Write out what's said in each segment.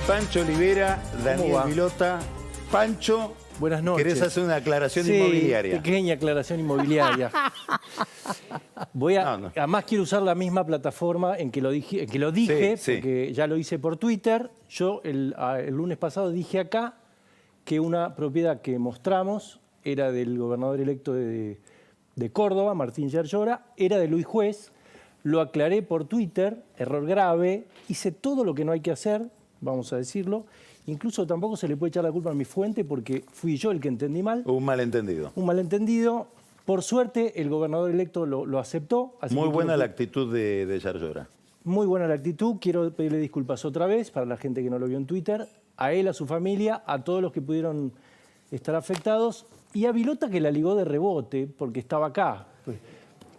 Pancho Olivera, Daniel va? Vilota. Pancho, buenas noches. ¿querés hacer una aclaración inmobiliaria? Pequeña aclaración inmobiliaria. Además quiero usar la misma plataforma en que lo dije, Sí. porque ya lo hice por Twitter. Yo el lunes pasado dije acá que una propiedad que mostramos era del gobernador electo de Córdoba, Martín Yerllora, era de Luis Juez. Lo aclaré por Twitter, error grave, hice todo lo que no hay que hacer, vamos a decirlo. Incluso tampoco se le puede echar la culpa a mi fuente porque fui yo el que entendí mal. Un malentendido. Un malentendido. Por suerte, el gobernador electo lo aceptó. Así Muy que buena la actitud de Yerllora. Muy buena la actitud. Quiero pedirle disculpas otra vez para la gente que no lo vio en Twitter, a él, a su familia, a todos los que pudieron estar afectados y a Vilota que la ligó de rebote porque estaba acá.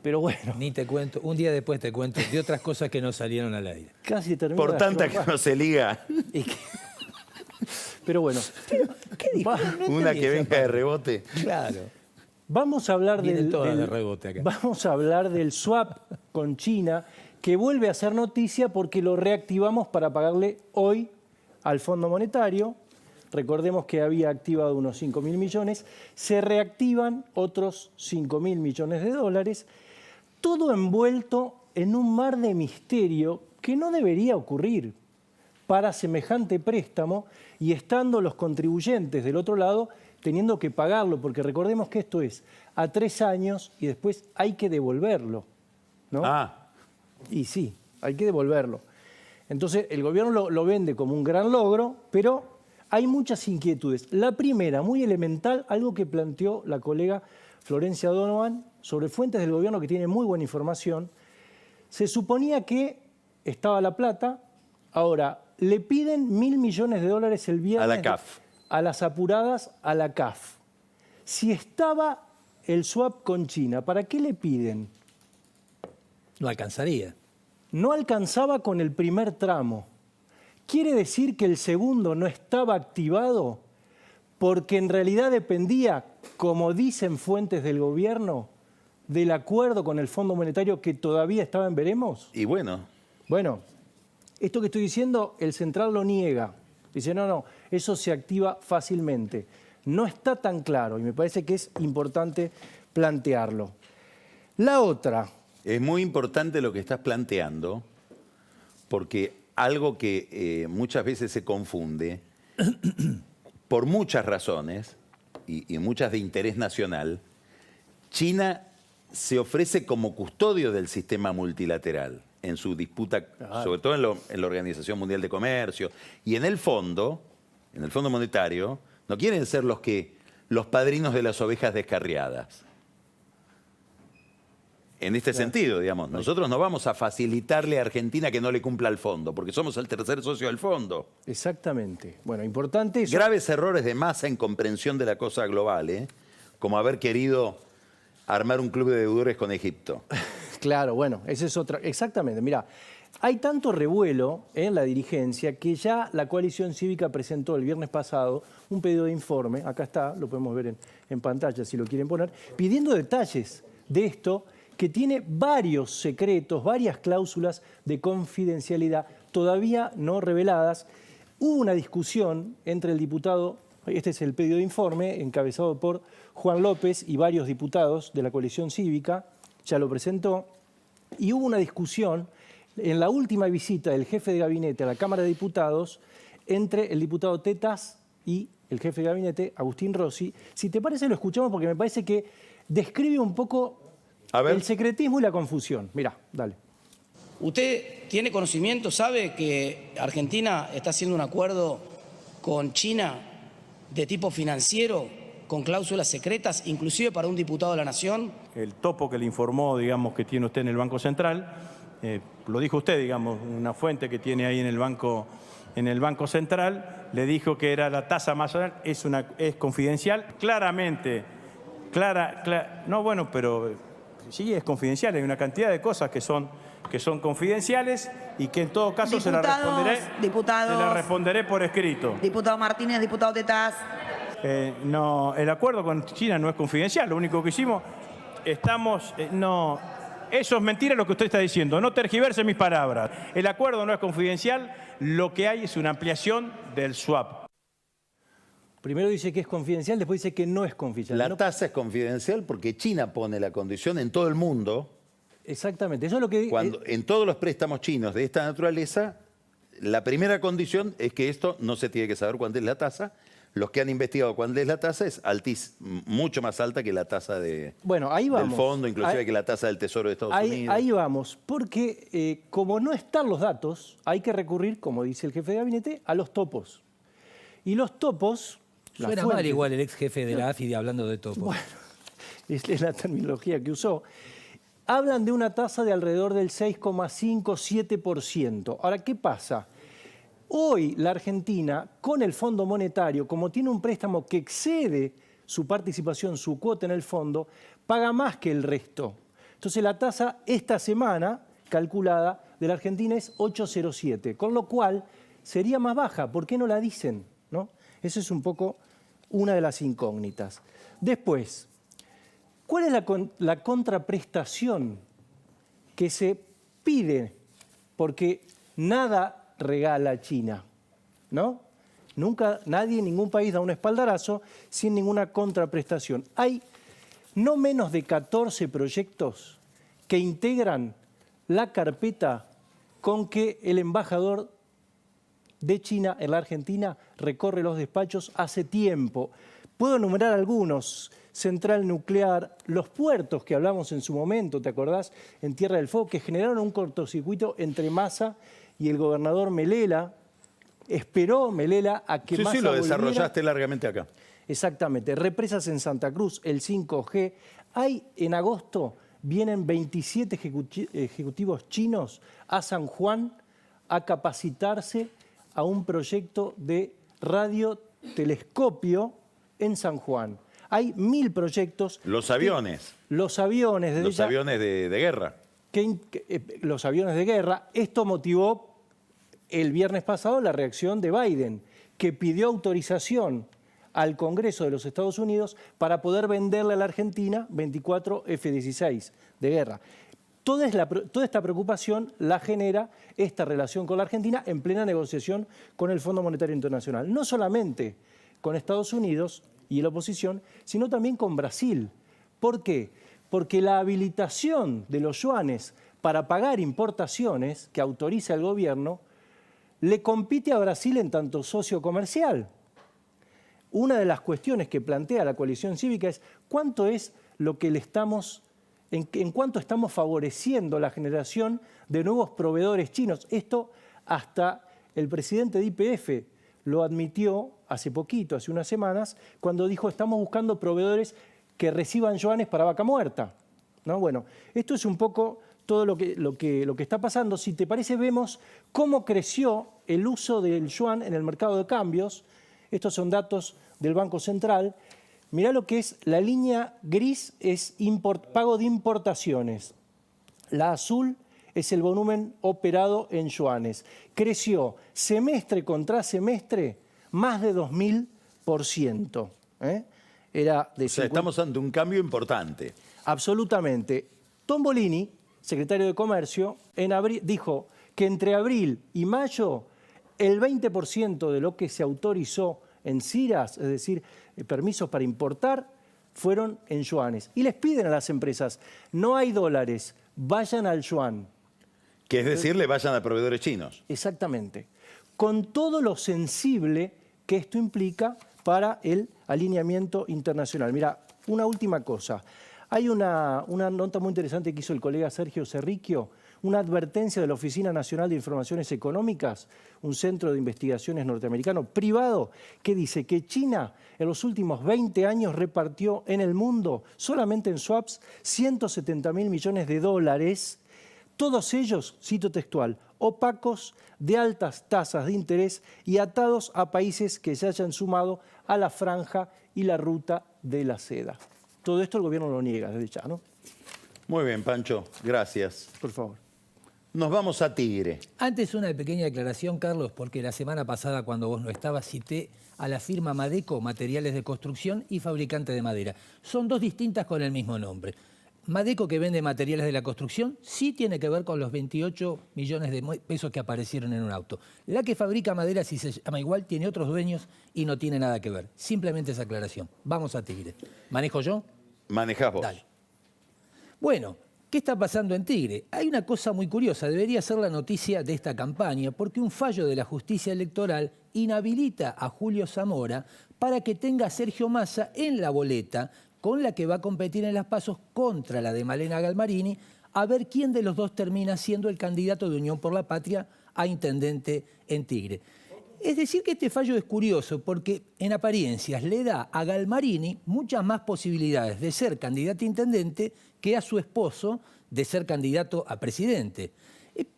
Pero bueno. Ni te cuento, un día después te cuento de otras cosas que no salieron al aire. Casi terminó. Por tanta que no se liga. Pero bueno. ¿Qué dijo? Una que venga de rebote. Claro. Vamos a hablar de rebote acá. Vamos a hablar del swap con China, que vuelve a ser noticia porque lo reactivamos para pagarle hoy al Fondo Monetario. Recordemos que había activado unos 5.000 millones. Se reactivan otros 5.000 millones de dólares. Todo envuelto en un mar de misterio que no debería ocurrir para semejante préstamo y estando los contribuyentes del otro lado teniendo que pagarlo, porque recordemos que esto es a 3 años y después hay que devolverlo, ¿no? Y sí, hay que devolverlo. Entonces, el gobierno lo vende como un gran logro, pero hay muchas inquietudes. La primera, muy elemental, algo que planteó la colega Florencia Donovan sobre fuentes del gobierno que tienen muy buena información. Se suponía que estaba la plata, ahora le piden 1.000 millones de dólares el viernes. A la CAF. A las apuradas, a la CAF. Si estaba el swap con China, ¿para qué le piden? No alcanzaría. No alcanzaba con el primer tramo. ¿Quiere decir que el segundo no estaba activado porque en realidad dependía, como dicen fuentes del gobierno, del acuerdo con el Fondo Monetario que todavía estaba en veremos? Y bueno. Bueno, esto que estoy diciendo, el central lo niega. Dice, no, eso se activa fácilmente. No está tan claro y me parece que es importante plantearlo. La otra. Es muy importante lo que estás planteando porque algo que muchas veces se confunde por muchas razones y muchas de interés nacional, China se ofrece como custodio del sistema multilateral en su disputa, sobre todo en la Organización Mundial de Comercio. Y en el Fondo Monetario, no quieren ser los padrinos de las ovejas descarriadas. En este sentido, digamos, nosotros no vamos a facilitarle a Argentina que no le cumpla el fondo, porque somos el tercer socio del fondo. Exactamente. Bueno, importante eso. Graves errores de masa en comprensión de la cosa global, como haber querido armar un club de deudores con Egipto. Claro, bueno, esa es otra. Exactamente. Mirá, hay tanto revuelo en la dirigencia que ya la coalición cívica presentó el viernes pasado un pedido de informe, acá está, lo podemos ver en pantalla si lo quieren poner, pidiendo detalles de esto que tiene varios secretos, varias cláusulas de confidencialidad todavía no reveladas. Hubo una discusión entre el diputado, este es el pedido de informe, encabezado por Juan López y varios diputados de la coalición cívica, ya lo presentó, y hubo una discusión en la última visita del jefe de gabinete a la Cámara de Diputados entre el diputado Tetas y el jefe de gabinete, Agustín Rossi. Si te parece, lo escuchamos porque me parece que describe un poco el secretismo y la confusión. Mirá, dale. ¿Usted tiene conocimiento, sabe que Argentina está haciendo un acuerdo con China de tipo financiero, con cláusulas secretas, inclusive para un diputado de la Nación? El topo que le informó, digamos, que tiene usted en el Banco Central, lo dijo usted, digamos, una fuente que tiene ahí en el Banco Central, le dijo que era la tasa más alta, es confidencial, claramente, no, bueno, pero sí es confidencial, hay una cantidad de cosas que son confidenciales y que en todo caso se la responderé por escrito. Diputado Martínez, diputado Tetaz. No, el acuerdo con China no es confidencial, lo único que hicimos, Eso es mentira lo que usted está diciendo. No tergiverse mis palabras. El acuerdo no es confidencial. Lo que hay es una ampliación del swap. Primero dice que es confidencial, después dice que no es confidencial. La No- tasa es confidencial porque China pone la condición en todo el mundo. Exactamente, eso es lo que... Cuando en todos los préstamos chinos de esta naturaleza, la primera condición es que esto no se tiene que saber cuánto es la tasa. Los que han investigado cuánto es la tasa es mucho más alta que la tasa bueno, ahí vamos. del fondo, inclusive Ahí- que la tasa del Tesoro de Estados Unidos. Ahí vamos, porque como no están los datos, hay que recurrir, como dice el jefe de gabinete, a los topos. Y los topos... las Suena mal fuentes- igual el ex jefe de la AFI hablando de topo. Bueno, es la terminología que usó. Hablan de una tasa de alrededor del 6,5-7%. Ahora, ¿qué pasa? Hoy la Argentina, con el Fondo Monetario, como tiene un préstamo que excede su participación, su cuota en el fondo, paga más que el resto. Entonces la tasa esta semana, calculada, de la Argentina es 8,07, con lo cual sería más baja. ¿Por qué no la dicen? ¿No? Esa es un poco una de las incógnitas. Después, ¿cuál es la contraprestación que se pide? Porque nada regala China, ¿no? Nunca, nadie, ningún país da un espaldarazo sin ninguna contraprestación. Hay no menos de 14 proyectos que integran la carpeta con que el embajador de China en la Argentina recorre los despachos hace tiempo. Puedo enumerar algunos: central nuclear, los puertos que hablamos en su momento, ¿te acordás? En Tierra del Fuego, que generaron un cortocircuito entre Massa y el gobernador Melela. Esperó Melela a que Massa Sí, lo volviera. desarrollaste largamente acá. Exactamente. Represas en Santa Cruz, el 5G. En agosto vienen 27 ejecutivos chinos a San Juan a capacitarse a un proyecto de radiotelescopio en San Juan. Hay 1000 proyectos. Los aviones. Los aviones, desde Los ya, aviones de guerra. los aviones de guerra. Esto motivó el viernes pasado la reacción de Biden, que pidió autorización al Congreso de los Estados Unidos para poder venderle a la Argentina 24 F-16 de guerra. Toda esta preocupación la genera esta relación con la Argentina en plena negociación con el Fondo Monetario Internacional. No solamente con Estados Unidos y la oposición, sino también con Brasil. ¿Por qué? Porque la habilitación de los yuanes para pagar importaciones que autoriza el gobierno le compite a Brasil en tanto socio comercial. Una de las cuestiones que plantea la coalición cívica es cuánto es lo que en cuánto estamos favoreciendo la generación de nuevos proveedores chinos. Esto hasta el presidente de YPF lo admitió hace poquito, hace unas semanas, cuando dijo estamos buscando proveedores que reciban yuanes para vaca muerta, ¿no? Bueno, esto es un poco todo lo que está pasando. Si te parece, vemos cómo creció el uso del yuan en el mercado de cambios. Estos son datos del Banco Central. Mirá lo que es la línea gris, es pago de importaciones. La azul es el volumen operado en yuanes. Creció semestre contra semestre más de 2000%. Era de O sea, 50. estamos ante un cambio importante. Absolutamente. Tombolini, secretario de Comercio, en abril, dijo que entre abril y mayo el 20% de lo que se autorizó en CIRAS, es decir, permisos para importar, fueron en yuanes. Y les piden a las empresas, no hay dólares, vayan al yuan. Que es decir, le vayan a proveedores chinos. Exactamente. Con todo lo sensible que esto implica para el alineamiento internacional. Mira, una última cosa. Hay una nota muy interesante que hizo el colega Sergio Cerricchio, una advertencia de la Oficina Nacional de Informaciones Económicas, un centro de investigaciones norteamericano privado, que dice que China en los últimos 20 años repartió en el mundo, solamente en swaps, 170.000 millones de dólares, todos ellos, cito textual, opacos, de altas tasas de interés y atados a países que se hayan sumado a la franja y la ruta de la seda. Todo esto el gobierno lo niega desde ya, ¿no? Muy bien, Pancho, gracias. Por favor. Nos vamos a Tigre. Antes una pequeña aclaración, Carlos, porque la semana pasada cuando vos no estabas cité a la firma Madeco, Materiales de Construcción y Fabricante de Madera. Son dos distintas con el mismo nombre. Madeco, que vende materiales de la construcción, sí tiene que ver con los 28 millones de pesos que aparecieron en un auto. La que fabrica madera, si se llama igual, tiene otros dueños y no tiene nada que ver. Simplemente esa aclaración. Vamos a Tigre. ¿Manejo yo? Manejás vos. Dale. Bueno, ¿qué está pasando en Tigre? Hay una cosa muy curiosa, debería ser la noticia de esta campaña, porque un fallo de la justicia electoral inhabilita a Julio Zamora para que tenga a Sergio Massa en la boleta con la que va a competir en las PASO contra la de Malena Galmarini, a ver quién de los dos termina siendo el candidato de Unión por la Patria a intendente en Tigre. Es decir, que este fallo es curioso porque en apariencias le da a Galmarini muchas más posibilidades de ser candidato a intendente que a su esposo de ser candidato a presidente.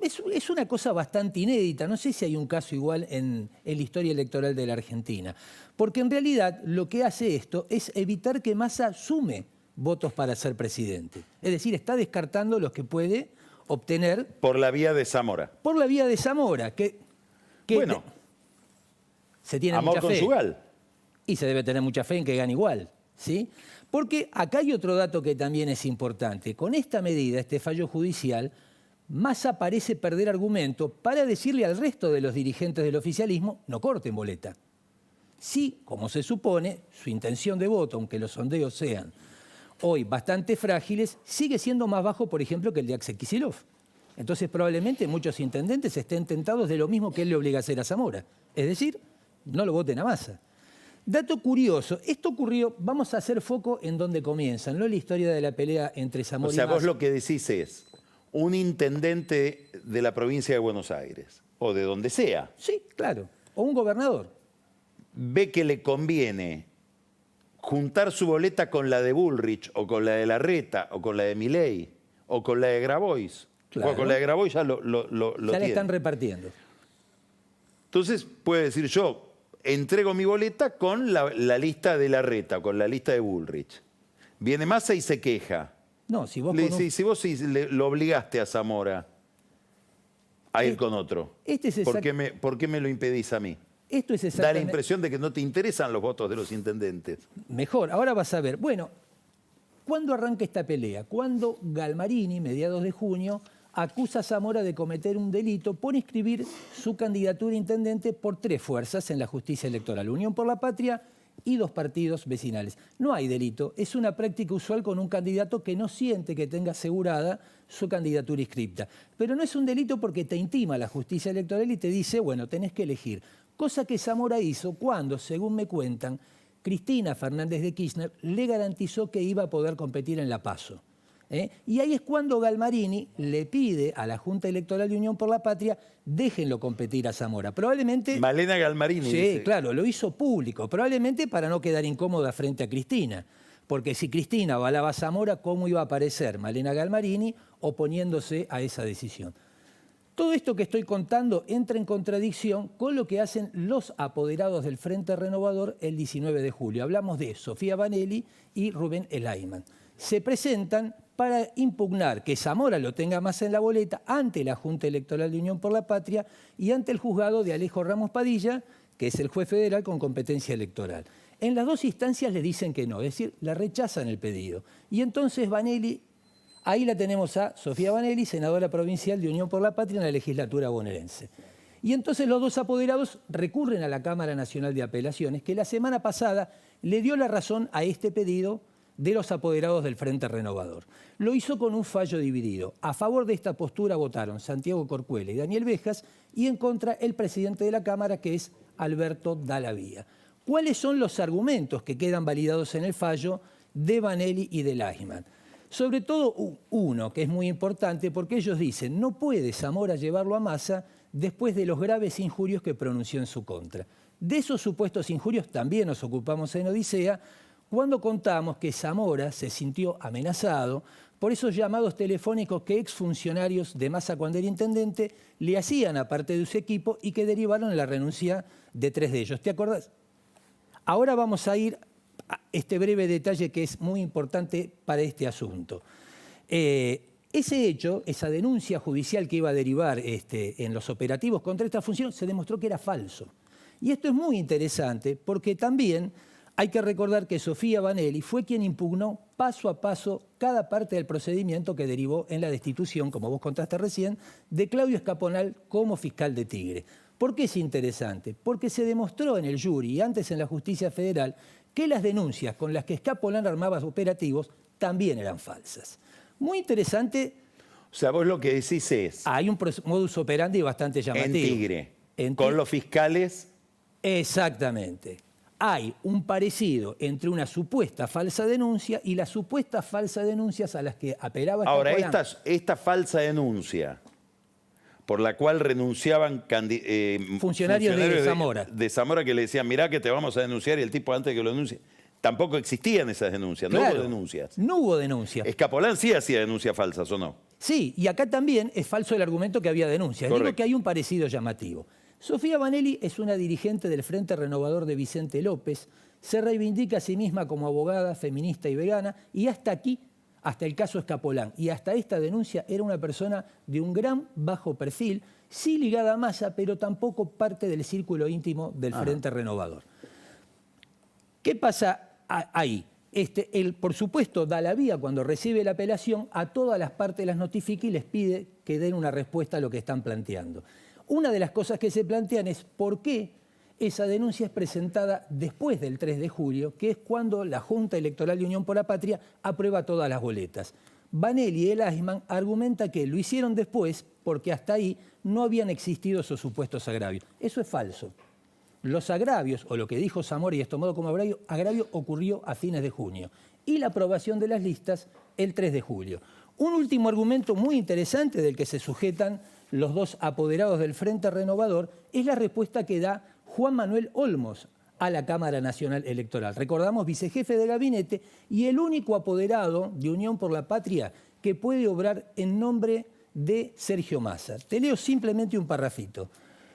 Es una cosa bastante inédita, no sé si hay un caso igual en la historia electoral de la Argentina, porque en realidad lo que hace esto es evitar que Massa sume votos para ser presidente. Es decir, está descartando los que puede obtener Por la vía de Zamora. por la vía de Zamora, que Bueno, se tiene amor mucha fe. conyugal. Y se debe tener mucha fe en que gane igual, ¿sí? Porque acá hay otro dato que también es importante. Con esta medida, este fallo judicial, Massa parece perder argumento para decirle al resto de los dirigentes del oficialismo no corten boleta. Sí, como se supone, su intención de voto, aunque los sondeos sean hoy bastante frágiles, sigue siendo más bajo, por ejemplo, que el de Axel Kicillof. Entonces, probablemente muchos intendentes estén tentados de lo mismo que él le obliga a hacer a Zamora. Es decir, no lo voten a Massa. Dato curioso, esto ocurrió, vamos a hacer foco en donde comienzan, no en la historia de la pelea entre Zamora O sea, y Massa. vos lo que decís es, un intendente de la provincia de Buenos Aires, o de donde sea, Sí, claro. O un gobernador. ve que le conviene juntar su boleta con la de Bullrich, o con la de Larreta, o con la de Milei, o con la de Grabois. Claro. O con la de Grabois ya lo Ya la tiene. están repartiendo. Entonces puede decir yo, entrego mi boleta con la lista de Larreta, con la lista de Bullrich. Viene Massa y se queja. No, si vos Le con dice, un- y si vos lo obligaste a Zamora a ir con otro, este es ¿por qué me lo impedís a mí? Esto es Da la exactamente... impresión de que no te interesan los votos de los intendentes. Mejor, ahora vas a ver. Bueno, ¿cuándo arranca esta pelea? Cuando Galmarini, mediados de junio, acusa a Zamora de cometer un delito por inscribir su candidatura a intendente por 3 fuerzas en la justicia electoral, Unión por la Patria y 2 partidos vecinales. No hay delito, es una práctica usual con un candidato que no siente que tenga asegurada su candidatura inscripta. Pero no es un delito porque te intima la justicia electoral y te dice, bueno, tenés que elegir. Cosa que Zamora hizo cuando, según me cuentan, Cristina Fernández de Kirchner le garantizó que iba a poder competir en la PASO. Y ahí es cuando Galmarini le pide a la Junta Electoral de Unión por la Patria, déjenlo competir a Zamora. Probablemente... Malena Galmarini Sí, dice, claro, lo hizo público, probablemente para no quedar incómoda frente a Cristina. Porque si Cristina avalaba a Zamora, ¿cómo iba a aparecer Malena Galmarini oponiéndose a esa decisión? Todo esto que estoy contando entra en contradicción con lo que hacen los apoderados del Frente Renovador el 19 de julio. Hablamos de Sofía Vanelli y Rubén Elaiman. Se presentan para impugnar que Zamora lo tenga más en la boleta ante la Junta Electoral de Unión por la Patria y ante el juzgado de Alejo Ramos Padilla, que es el juez federal con competencia electoral. En las 2 instancias le dicen que no, es decir, la rechazan el pedido. Y entonces Vanelli, ahí la tenemos a Sofía Vanelli, senadora provincial de Unión por la Patria en la legislatura bonaerense. Y entonces los 2 apoderados recurren a la Cámara Nacional de Apelaciones, que la semana pasada le dio la razón a este pedido de los apoderados del Frente Renovador. Lo hizo con un fallo dividido. A favor de esta postura votaron Santiago Corcuela y Daniel Bejas, y en contra el presidente de la Cámara, que es Alberto Dallavía. ¿Cuáles son los argumentos que quedan validados en el fallo de Vanelli y de Elaiman? Sobre todo uno, que es muy importante, porque ellos dicen, no puede Zamora llevarlo a Massa después de los graves injurios que pronunció en su contra. De esos supuestos injurios también nos ocupamos en Odisea, cuando contamos que Zamora se sintió amenazado por esos llamados telefónicos que exfuncionarios de Massa cuando era intendente le hacían a parte de su equipo y que derivaron en la renuncia de 3 de ellos. ¿Te acordás? Ahora vamos a ir a este breve detalle que es muy importante para este asunto. Ese hecho, esa denuncia judicial que iba a derivar en los operativos contra esta función, se demostró que era falso. Y esto es muy interesante porque también Hay que recordar que Sofía Vanelli fue quien impugnó paso a paso cada parte del procedimiento que derivó en la destitución, como vos contaste recién, de Claudio Escaponal como fiscal de Tigre. ¿Por qué es interesante? Porque se demostró en el jury y antes en la justicia federal que las denuncias con las que Escaponal armaba operativos también eran falsas. Muy interesante. O sea, vos lo que decís es, Hay un modus operandi bastante llamativo. Con los fiscales. Exactamente. Hay un parecido entre una supuesta falsa denuncia y las supuestas falsas denuncias a las que apelaba Ahora, Escaponal. esta falsa denuncia por la cual renunciaban Funcionarios de Zamora. De Zamora que le decían, mirá que te vamos a denunciar, y el tipo antes de que lo denuncie, tampoco existían esas denuncias, no Claro, hubo denuncias. No hubo denuncias. Escapolán sí hacía denuncias falsas, ¿o no? Sí, y acá también es falso el argumento que había denuncias. Correcto. Digo que hay un parecido llamativo. Sofía Vanelli es una dirigente del Frente Renovador de Vicente López, se reivindica a sí misma como abogada, feminista y vegana, y hasta aquí, hasta el caso Escapolán, y hasta esta denuncia, era una persona de un gran bajo perfil, sí ligada a Massa, pero tampoco parte del círculo íntimo del Frente Renovador. ¿Qué pasa ahí? Él, por supuesto, da la vía cuando recibe la apelación, a todas las partes las notifica y les pide que den una respuesta a lo que están planteando. Una de las cosas que se plantean es por qué esa denuncia es presentada después del 3 de julio, que es cuando la Junta Electoral de Unión por la Patria aprueba todas las boletas. Vanelli y el Aisman argumenta que lo hicieron después porque hasta ahí no habían existido esos supuestos agravios. Eso es falso. Los agravios, o lo que dijo Zamora y es tomado como agravio, ocurrió a fines de junio. Y la aprobación de las listas el 3 de julio. Un último argumento muy interesante del que se sujetan los dos apoderados del Frente Renovador es la respuesta que da Juan Manuel Olmos a la Cámara Nacional Electoral. Recordamos, vicejefe de gabinete y el único apoderado de Unión por la Patria que puede obrar en nombre de Sergio Massa. Te leo simplemente un parrafito.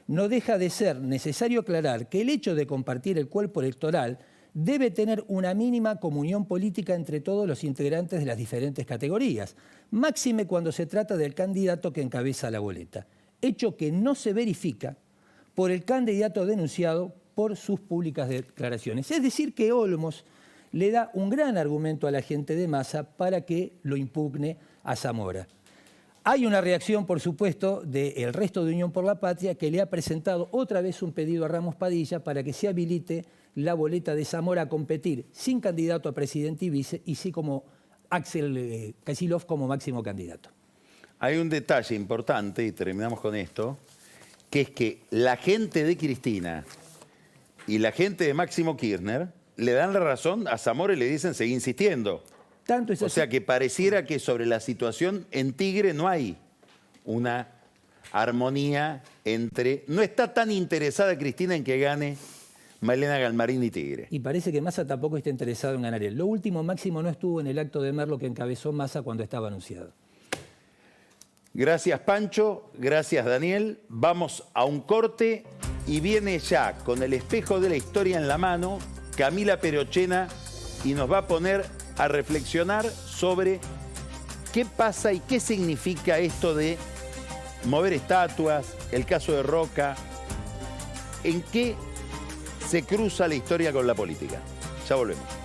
No deja de ser necesario aclarar que el hecho de compartir el cuerpo electoral debe tener una mínima comunión política entre todos los integrantes de las diferentes categorías, máxime cuando se trata del candidato que encabeza la boleta, hecho que no se verifica por el candidato denunciado por sus públicas declaraciones. Es decir, que Olmos le da un gran argumento a la gente de Massa para que lo impugne a Zamora. Hay una reacción, por supuesto, del resto de Unión por la Patria, que le ha presentado otra vez un pedido a Ramos Padilla para que se habilite la boleta de Zamora a competir sin candidato a presidente y vice, y sí como Axel Kicillof como máximo candidato. Hay un detalle importante, y terminamos con esto, que es que la gente de Cristina y la gente de Máximo Kirchner le dan la razón a Zamora y le dicen seguí insistiendo. Tanto es O así. sea que pareciera que sobre la situación en Tigre no hay una armonía entre... No está tan interesada Cristina en que gane Malena Galmarini y Tigre. Y parece que Massa tampoco está interesado en ganar él. Lo último, Máximo no estuvo en el acto de Merlo que encabezó Massa cuando estaba anunciado. Gracias, Pancho. Gracias, Daniel. Vamos a un corte y viene ya con el espejo de la historia en la mano Camila Perochena y nos va a poner a reflexionar sobre qué pasa y qué significa esto de mover estatuas, el caso de Roca, en qué se cruza la historia con la política. Ya volvemos.